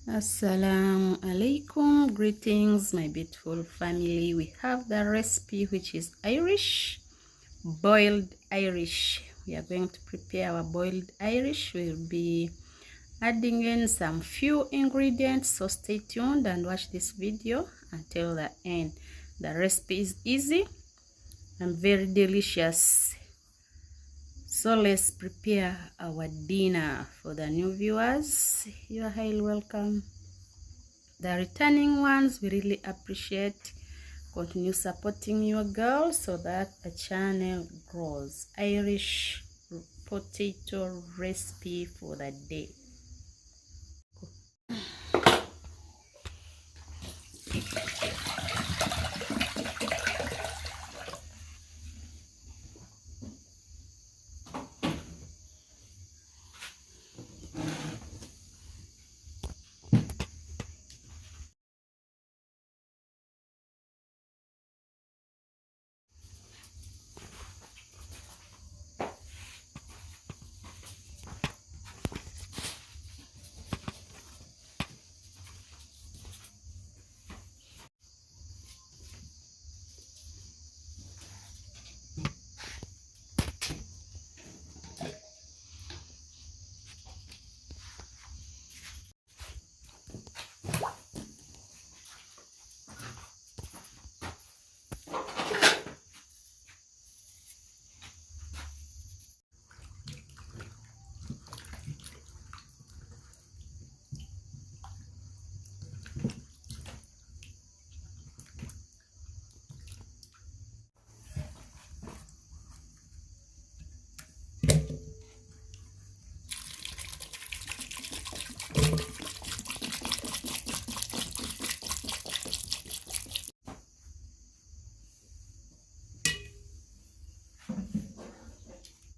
Assalamu alaikum, greetings my beautiful family. We have the recipe which is Irish, boiled Irish. We are going to prepare our boiled Irish. We'll be adding in some few ingredients, so stay tuned and watch this video until the end. The recipe is easy and very delicious. So let's prepare our dinner. For the new viewers, you are highly welcome. The returning ones, we really appreciate. Continue supporting your girl so that the channel grows. Irish potato recipe for the day.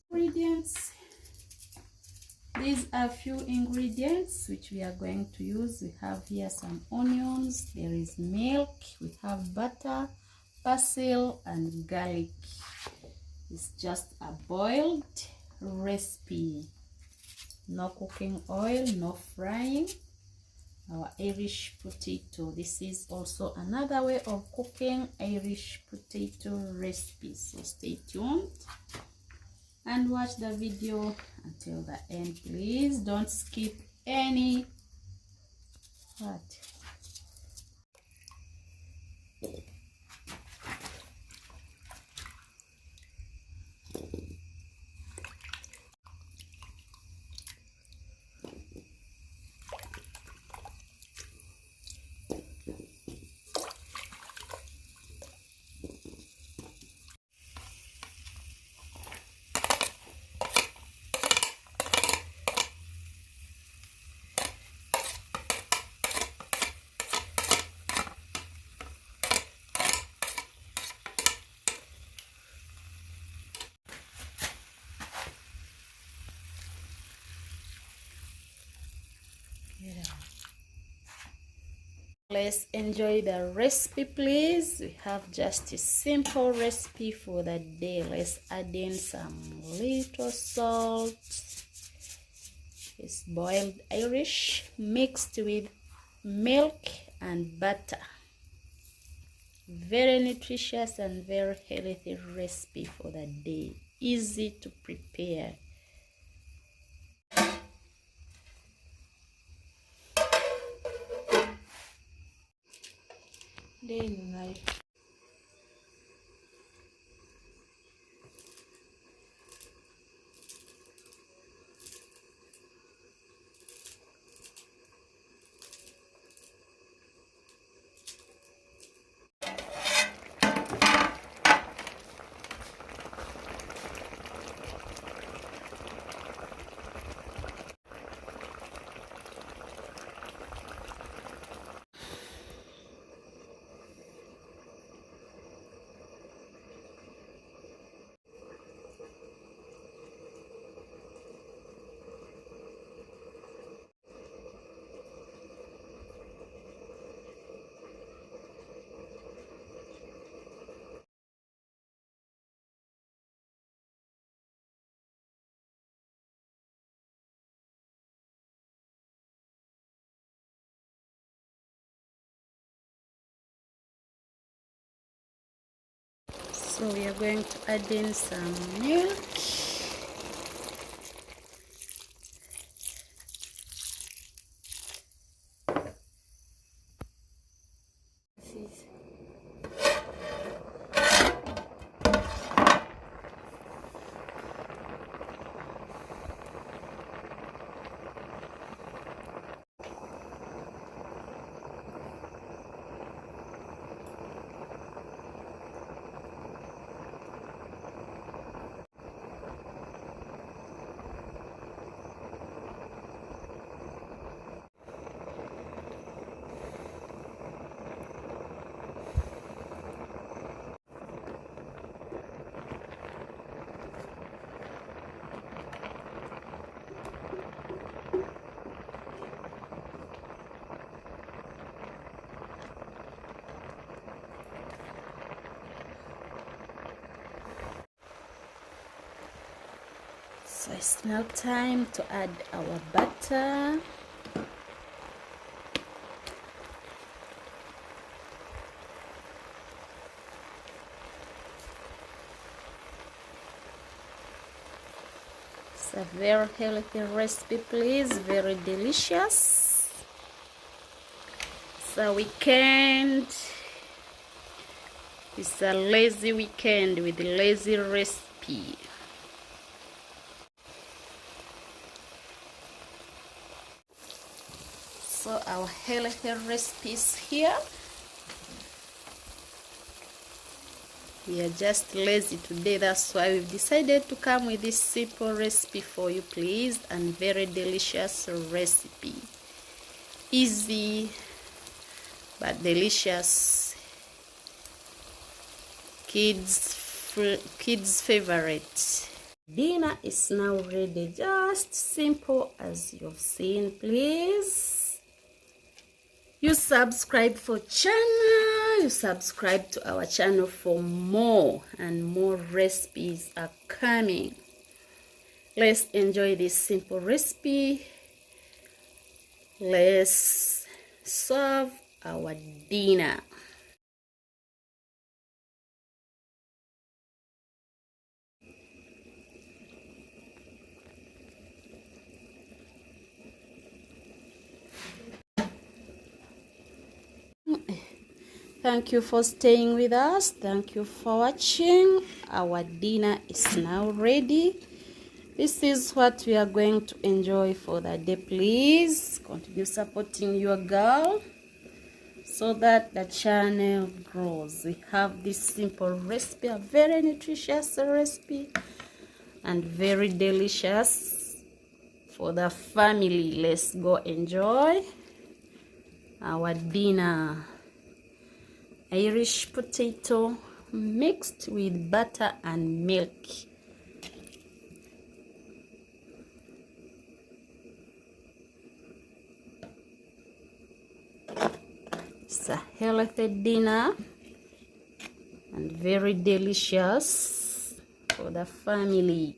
Ingredients. These are few ingredients which we are going to use. We have here some onions, there is milk, we have butter, basil and garlic. It's just a boiled recipe. No cooking oil, no frying. Our Irish potato. This is also another way of cooking Irish potato recipe. So stay tuned and watch the video until the end, please. Don't skip any part. Let's enjoy the recipe, please. We have just a simple recipe for the day. Let's add in some little salt. It's boiled Irish mixed with milk and butter. Very nutritious and very healthy recipe for the day. Easy to prepare. So we are going to add in some milk. So it's now time to add our butter. It's a very healthy recipe, please, very delicious. It's a weekend. It's a lazy weekend with a lazy recipe. So our healthy recipes here. We are just lazy today, that's why we've decided to come with this simple recipe for you, please, and very delicious recipe. Easy but delicious. Kids favorite. Dinner is now ready, just simple as you've seen, please. You subscribe for channel, you subscribe to our channel for more, and more recipes are coming. Let's enjoy this simple recipe. Let's serve our dinner. Thank you for staying with us. Thank you for watching. Our dinner is now ready. This is what we are going to enjoy for the day. Please continue supporting your girl so that the channel grows. We have this simple recipe, a very nutritious recipe and very delicious for the family. Let's go enjoy our dinner. Irish potato mixed with butter and milk. It's a healthy dinner and very delicious for the family.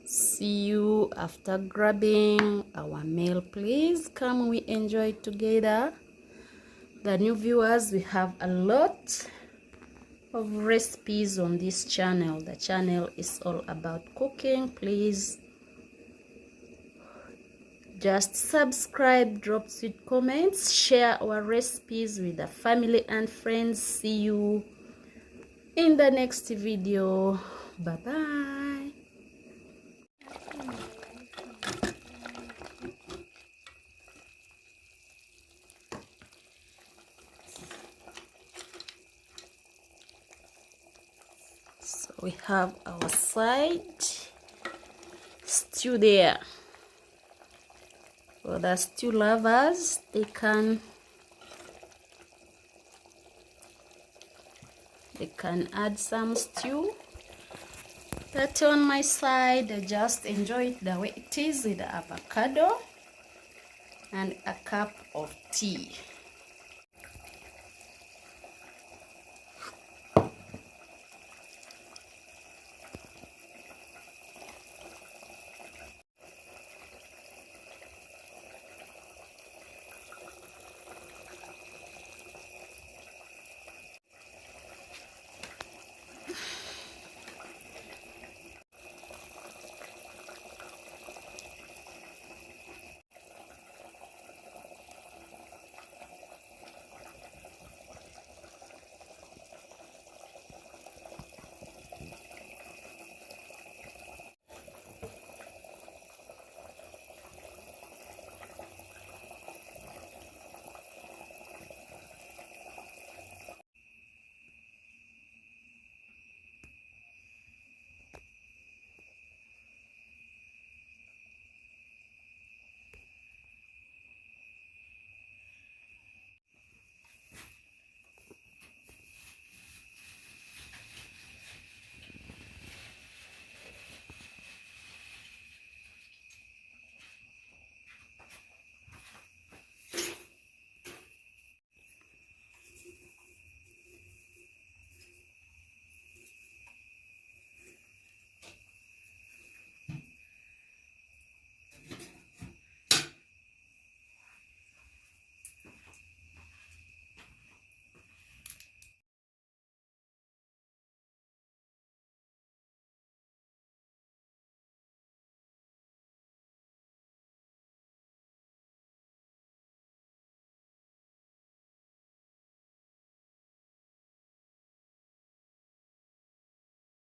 See you after grabbing our meal. Please come, we enjoy together. The new viewers, we have a lot of recipes on this channel. The channel is all about cooking. Please just subscribe, drop sweet comments, share our recipes with the family and friends. See you in the next video. Bye bye. So we have our side stew there. For the stew lovers, they can add some stew. But on my side, I just enjoy it the way it is with the avocado and a cup of tea.